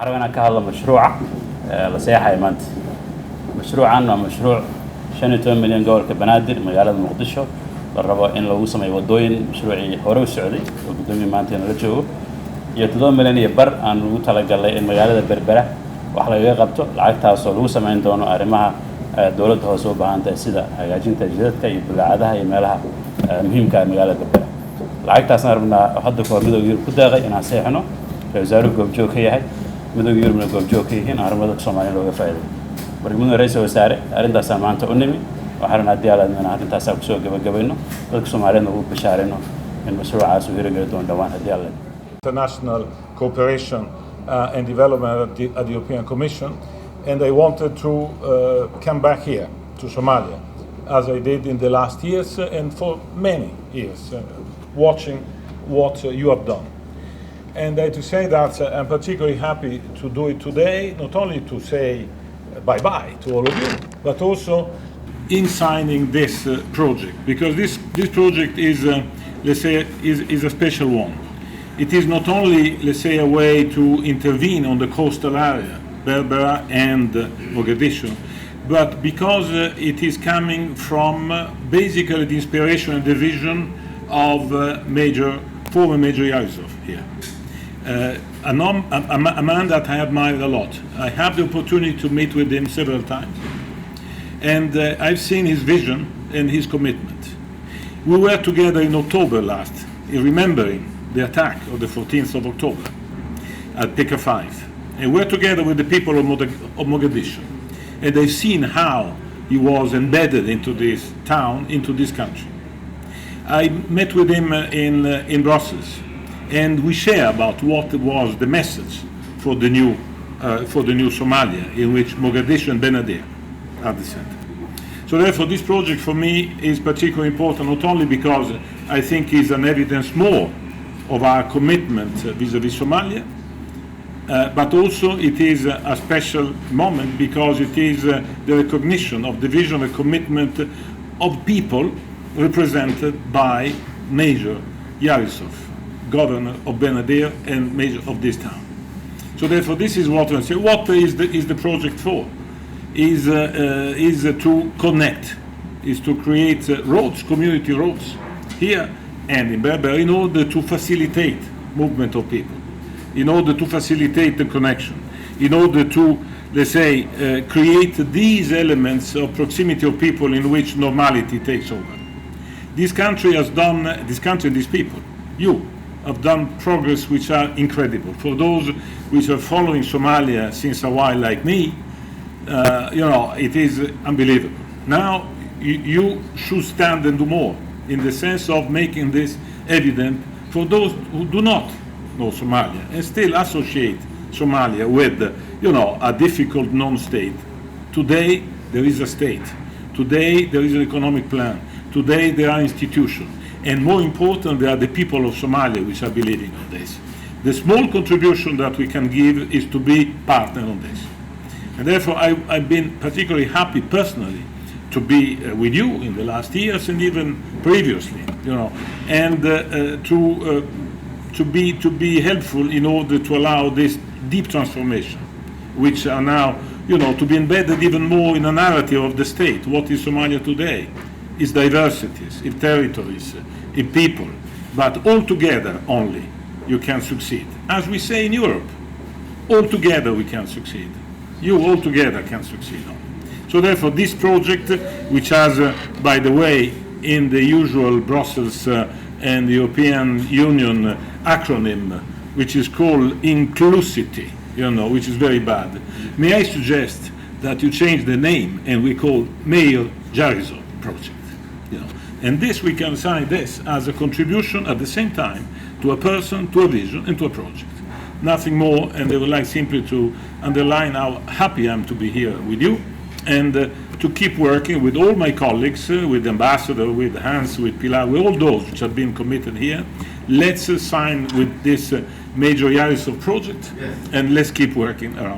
rabaa ka hadlo mashruuca la sayaxay maanta mashruucan waa mashruuc 15 milyan gobolka banaadir magaalada Muqdisho la rabo in lagu sameeyo wadooyin mashruuci hore u socday oo gudoomiye maanta la joogo iyo 7 milyan iyo bar aan lagu talagalay in magaalada Bebera wax laga qabto lacagtaas oo lagu sameyn doono arrimaha dawladda hoose u baahan tahay sida hagaajinta jidadka iyo bullaacadaha iyo meelaha muhiimka ah magaalada Bebera lacagtaasna rabnaa hadda ka hor midowga ku daaqay inaan saxno wasaaradda goobjoog ka yahay midowga yurubna goobjoog ka yihiin arrimada Soomaaliya looga faa'iido barnaamijka ra'iisul wasaare arrintaas maanta u nimi waxaan hadiyadna arrintaas ku soo gabagabayno dadka Soomaaliyeedna ugu bashaarayno in mashruucaas uu hirgeli doono dhawaan hadii alla international cooperation and development at the European Commission, and I wanted to come back here to Somalia as I did in the last years and for many years, watching what you have done. And I have to say that I'm particularly happy to do it today, not only to say bye-bye to all of you, but also in signing this project, because this project is, let's say, is a special one. It is not only, let's say, a way to intervene on the coastal area, Bebera and Mogadishu, but because it is coming from basically the inspiration and the vision of former Major Yusuf here. A man that I admire a lot. I have the opportunity to meet with him several times, and I've seen his vision and his commitment. We were together in October last, remembering the attack of the 14th of October at Pika 5. And we're together with the people of Mogadishu. And they've seen how he was embedded into this town, into this country. I met with him in Brussels, and we share about what was the message for the new Somalia, in which Mogadishu and Benadir are the center. So therefore, this project for me is particularly important, not only because I think it's an evidence more of our commitment vis-à-vis Somalia, but also it is a special moment because it is the recognition of the vision and commitment of people represented by Major Yusuf, governor of Benadir and major of this town. So therefore, this is what I say. What is the project for? Is to connect, is to create roads, community roads here and in Bebera, in order to facilitate movement of people, in order to facilitate the connection, in order to, let's say, create these elements of proximity of people in which normality takes over. This country has done, this country and these people, you, have done progress which are incredible. For those which are following Somalia since a while like me, it is unbelievable. Now, you should stand and do more, in the sense of making this evident for those who do not know Somalia and still associate Somalia with, a difficult non-state. Today, there is a state. Today, there is an economic plan. Today, there are institutions. And more important, there are the people of Somalia which are believing on this. The small contribution that we can give is to be partner on this. And therefore, I've been particularly happy personally to be with you in the last years and even previously, and to be helpful in order to allow this deep transformation, which are now, to be embedded even more in a narrative of the state. What is Somalia today? Is diversities, in territories, in people, but all together only you can succeed. As we say in Europe, all together we can succeed. You all together can succeed. So therefore, this project, which has, by the way, in the usual Brussels and the European Union acronym, which is called inclusivity, which is very bad, may I suggest that you change the name and we call Mayor Jarizo project. And this, we can sign this as a contribution at the same time to a person, to a vision, and to a project. Nothing more, and I would like simply to underline how happy I am to be here with you, and to keep working with all my colleagues, with the ambassador, with Hans, with Pilar, with all those which have been committed here. Let's sign with this Major Yusuf project, yes, and let's keep working around.